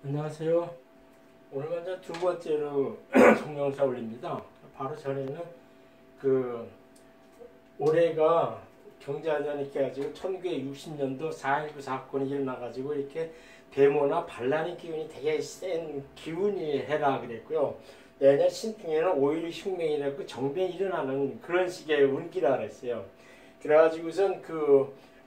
안녕하세요. 오늘 먼저 두 번째로 성명사 올립니다. 바로 전에는 그 올해가 경제안전 이렇게 해가지고 1960년도 4.19 사건이 일어나가지고 이렇게 데모나 반란의 기운이 되게 센 기운이 해라 그랬고요. 내년 신풍에는 5.16 혁명이라고 정변이 일어나는 그런 식의 운기라 그랬어요. 그래가지고선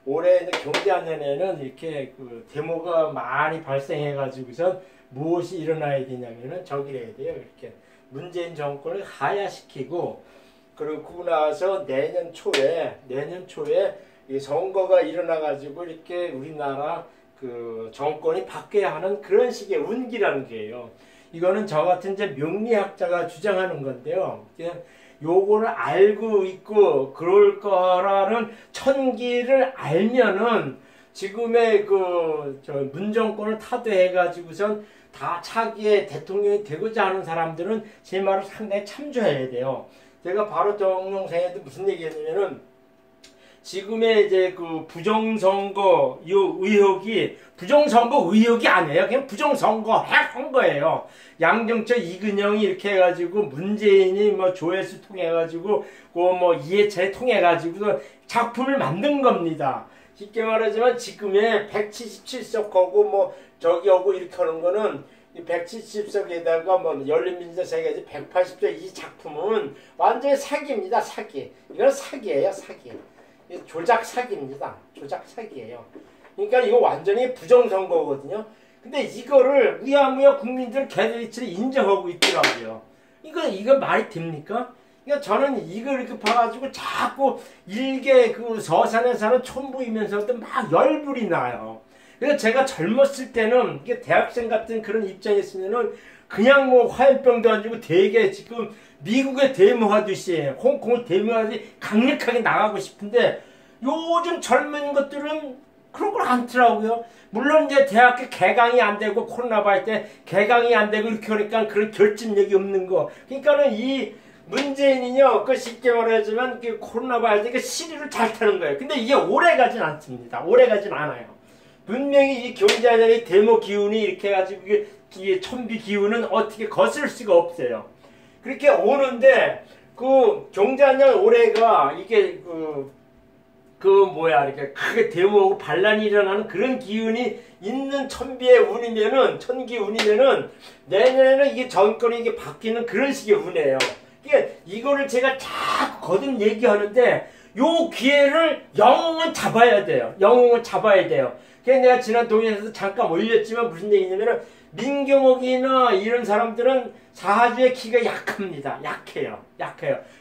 올해 경제안전에는 이렇게 데모가 많이 발생해가지고선 무엇이 일어나야 되냐면은 저기래야 돼요. 이렇게 문재인 정권을 하야시키고, 그러고 나서 내년 초에 이 선거가 일어나가지고 이렇게 우리나라 정권이 바뀌어야 하는 그런 식의 운기라는 거예요. 이거는 저 같은 이제 명리학자가 주장하는 건데요. 요거를 알고 있고 그럴 거라는 천기를 알면은 지금의 문정권을 타도해가지고선 다 차기의 대통령이 되고자 하는 사람들은 제 말을 상당히 참조해야 돼요. 제가 바로 정영생한테 무슨 얘기했냐면은 지금의 이제 부정선거 의혹이 부정선거 의혹이 아니에요. 그냥 부정선거 한 거예요. 양정철 이근영이 이렇게 해가지고 문재인이 조회수 통해가지고 이해찬이 통해가지고 작품을 만든 겁니다. 쉽게 말하지만 지금의 177석하고 저기하고 이렇게 하는 거는 이 170석에다가 열린민주당 세계지 180석 이 작품은 완전히 사기입니다. 사기. 이건 사기예요. 사기. 조작 사기입니다. 조작 사기예요. 그러니까 이거 완전히 부정선거거든요. 근데 이거를 우야무야 국민들 개들이처럼 인정하고 있더라고요. 이거 말이 됩니까? 그러니까 저는 이걸 이렇게 봐가지고 자꾸 일개 서산에 사는 촌부이면서도 막 열불이 나요. 그래서 제가 젊었을 때는 이게 대학생 같은 그런 입장이었으면은 그냥 화염병도 가지고 되게 지금 미국에 데모하듯이 홍콩을 데모하듯이 강력하게 나가고 싶은데 요즘 젊은 것들은 그런 걸 않더라고요. 물론 이제 대학교 개강이 안 되고 코로나 바이 때 개강이 안 되고 이렇게 하니까 그런 결집력이 없는 거. 그러니까는 이 문재인이요, 쉽게 말하자면 코로나 바이 때 시리를 잘 타는 거예요. 근데 이게 오래 가진 않습니다. 오래 가진 않아요. 분명히 이 경제안전의 데모 기운이 이렇게 해가지고 이게 천비 기운은 어떻게 거슬 수가 없어요. 그렇게 오는데 경제안전 올해가 이게 이렇게 크게 데모하고 반란이 일어나는 그런 기운이 있는 천기 운이면은 내년에는 이게 정권이 이게 바뀌는 그런 식의 운이에요. 이거를 제가 자꾸 거듭 얘기하는데 요 기회를 영웅은 잡아야 돼요. 영웅은 잡아야 돼요. 그래서 내가 지난 동영상에서 잠깐 올렸지만 무슨 얘기냐면은 민경욱이나 이런 사람들은 사주의 기가 약합니다. 약해요.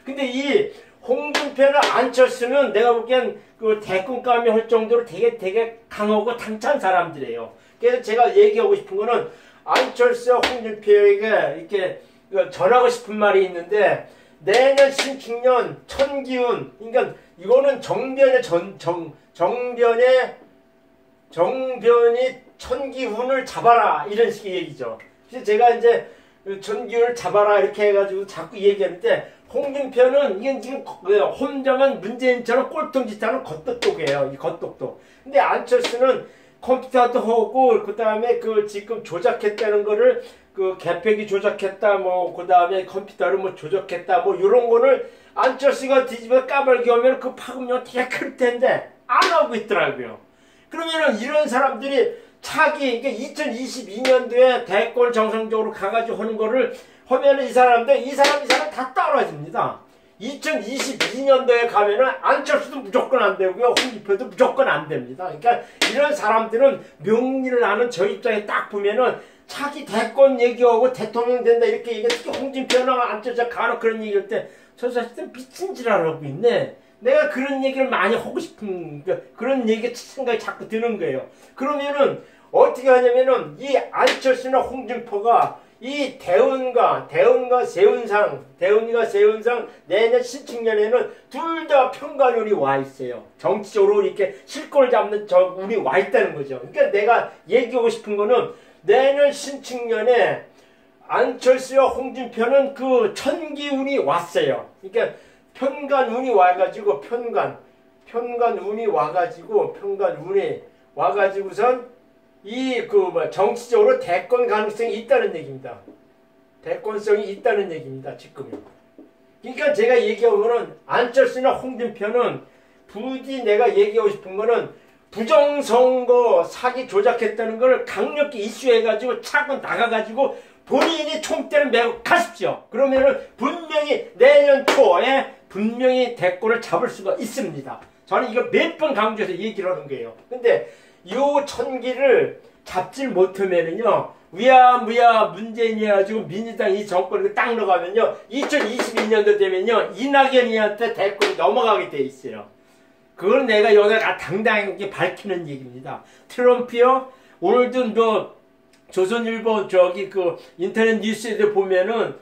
근데 이 홍준표나 안철수는 내가 보기엔 대권감이 할 정도로 되게 강하고 당찬 사람들이에요. 그래서 제가 얘기하고 싶은 거는 안철수와 홍준표에게 이렇게 전하고 싶은 말이 있는데, 내년 신축년 천기운, 그러니까 이거는 정변이 천기운을 잡아라 이런 식의 얘기죠. 그래서 제가 이제 천기운을 잡아라 이렇게 해가지고 자꾸 얘기하는데, 홍준표는 이게 지금 홈정은 문재인처럼 꼴통짓하는 겉똑똑이에요. 이 겉똑똑. 근데 안철수는 컴퓨터도 하고 그 다음에 지금 조작했다는 거를 개표기 조작했다 그 다음에 컴퓨터를 조작했다 이런 거를 안철수가 뒤집어 까발기 하면 파급력 되게 클 텐데 안 하고 있더라고요. 그러면은 이런 사람들이 차기 2022년도에 대권 정상적으로 가가지고 하는 거를 하면은 이 사람 다 떨어집니다. 2022년도에 가면은 안철수도 무조건 안 되고요. 홍준표도 무조건 안 됩니다. 그러니까 이런 사람들은 명리를 아는 저 입장에 딱 보면은 차기 대권 얘기하고 대통령 된다 이렇게 얘기해. 특히 홍준표나 안철수 간혹 그런 얘기할 때 저 사실은 미친 지랄을 하고 있네. 내가 그런 얘기를 많이 하고 싶은 그런 얘기 생각이 자꾸 드는 거예요. 그러면은 어떻게 하냐면은 이 안철수나 홍준표가 이 대운과 세운상 내년 신축년에는 둘 다 편관운이 와 있어요. 정치적으로 이렇게 실권을 잡는 운이 와 있다는 거죠. 그러니까 내가 얘기하고 싶은 거는 내년 신축년에 안철수와 홍준표는 천기운이 왔어요. 그러니까 편관운이 와가지고선 정치적으로 대권 가능성이 있다는 얘기입니다. 대권성이 있다는 얘기입니다. 지금은. 그러니까 제가 얘기한 거는 안철수나 홍준표는 부디 내가 얘기하고 싶은 거는 부정선거 사기 조작했다는 걸 강력히 이슈해가지고 차고 나가가지고 본인이 총대를 메고 가십시오. 그러면은 분명히 내년 초에 분명히 대권을 잡을 수가 있습니다. 저는 이거 몇 번 강조해서 얘기를 하는 거예요. 근데 요 천기를 잡질 못하면은요, 위야무야 문재인이 해가지고 민주당 이 정권을 딱 넣어가면요, 2022년도 되면요, 이낙연이한테 대권이 넘어가게 돼 있어요. 그걸 내가 여기다 당당하게 밝히는 얘기입니다. 트럼프요, 오늘도 조선일보 인터넷 뉴스에도 보면은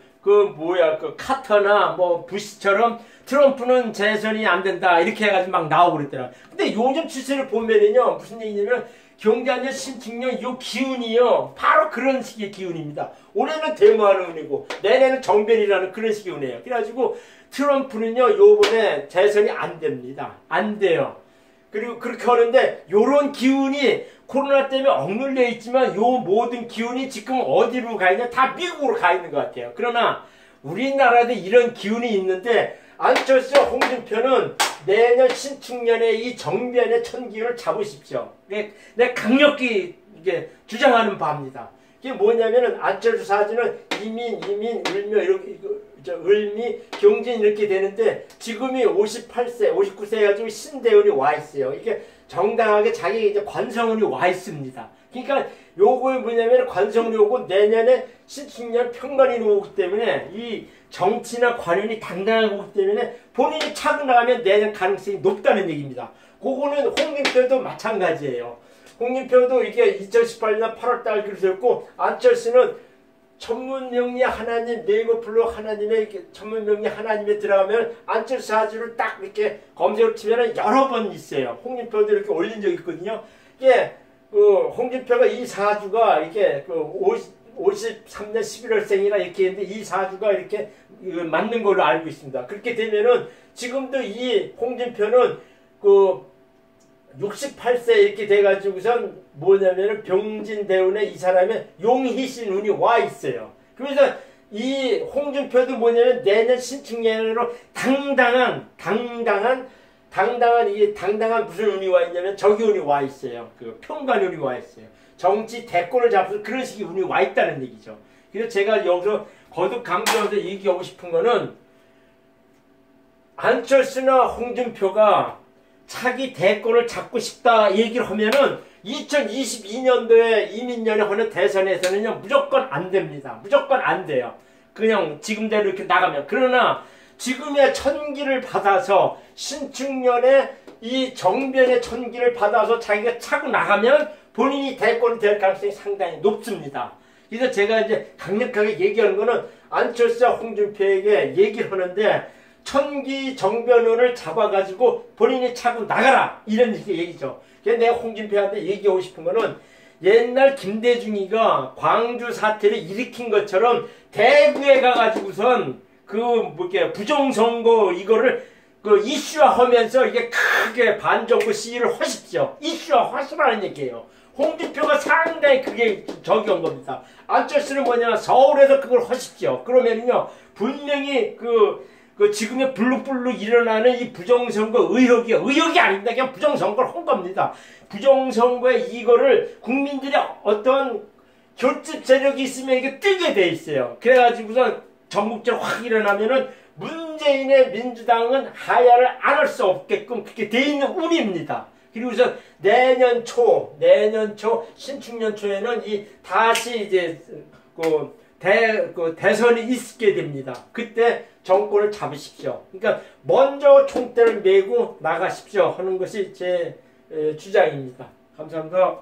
카터나 부시처럼 트럼프는 재선이 안 된다 이렇게 해가지고 막 나오고 그랬더라. 근데 요즘 추세를 보면은요, 무슨 얘기냐면 경제안전 신축령 요 기운이요, 바로 그런 식의 기운입니다. 올해는 대무하는 운이고 내년은 정변이라는 그런 식의 운이에요. 그래가지고 트럼프는요, 요번에 재선이 안 됩니다. 안 돼요. 그리고 그렇게 하는데 요런 기운이 코로나 때문에 억눌려 있지만 요 모든 기운이 지금 어디로 가 있냐? 다 미국으로 가 있는 것 같아요. 그러나 우리나라도 이런 기운이 있는데 안철수, 홍준표는 내년 신축년에 이 정변의 천기를 잡으십시오. 내가 강력히 이게 주장하는 바입니다. 이게 뭐냐면은 안철수 사진은 이민, 을묘 이렇게 을미, 경진 이렇게 되는데 지금이 58세, 59세 해가지고 신대운이 와 있어요. 이게 정당하게 자기 이제 관성운이 와 있습니다. 그러니까 요거 뭐냐면 관성운이 오고 내년에 신축년 평관이 오기 때문에 이 정치나 관운이 당당하게 오기 때문에 본인이 차고 나가면 내년 가능성이 높다는 얘기입니다. 그거는 홍준표도 마찬가지예요. 홍준표도 이게 2018년 8월달 그러셨고, 안철수는 천문명리 하나님, 네이버 블로그 하나님의 천문명리 하나님에 들어가면 안철수 사주를 딱 이렇게 검색을 치면은 여러 번 있어요. 홍준표도 이렇게 올린 적이 있거든요. 이게 홍준표가 이 사주가 이렇게 53년 11월생이나 이렇게 있는데 이 사주가 이렇게 맞는 걸로 알고 있습니다. 그렇게 되면은 지금도 이 홍준표는 68세 이렇게 돼가지고선 뭐냐면은 병진대운에 이 사람의 용희신 운이 와 있어요. 그래서 이 홍준표도 뭐냐면 내년 신축년으로 당당한 무슨 운이 와 있냐면 적의운이 와 있어요. 평관운이 와 있어요. 정치 대권을 잡아서 그런 식의 운이 와 있다는 얘기죠. 그래서 제가 여기서 거듭 강조해서 얘기하고 싶은 거는 안철수나 홍준표가 차기 대권을 잡고 싶다 얘기를 하면은 2022년도에 이민년에 하는 대선에서는요, 무조건 안 됩니다. 무조건 안 돼요. 그냥 지금대로 이렇게 나가면. 그러나 지금의 천기를 받아서 신축년에 이 정변의 천기를 받아서 자기가 차고 나가면 본인이 대권이 될 가능성이 상당히 높습니다. 그래서 제가 이제 강력하게 얘기하는 거는 안철수와 홍준표에게 얘기를 하는데 천기 정변운을 잡아가지고 본인이 차고 나가라 이런 얘기죠. 그래서 내가 홍준표한테 얘기하고 싶은 거는 옛날 김대중이가 광주 사태를 일으킨 것처럼 대구에 가가지고선 부정선거 이거를 이슈화하면서 이게 크게 반정부 시위를 하십시오. 이슈화하시라는 얘기예요. 홍준표가 상당히 그게 적용한 겁니다. 안철수는 뭐냐, 서울에서 그걸 하십시오. 그러면요 분명히 지금의 블룩블룩 일어나는 이 부정선거 의혹이 아닙니다. 그냥 부정선거를 한 겁니다. 부정선거에 이거를 국민들이 어떤 결집 세력이 있으면 이게 뜨게 돼 있어요. 그래가지고선 전국적으로 확 일어나면은 문재인의 민주당은 하야를 안 할 수 없게끔 그렇게 돼 있는 운입니다. 그리고서 내년 초 신축년 초에는 다시 이제 대선이 있게 됩니다. 그때 정권을 잡으십시오. 그러니까 먼저 총대를 메고 나가십시오 하는 것이 제 주장입니다. 감사합니다.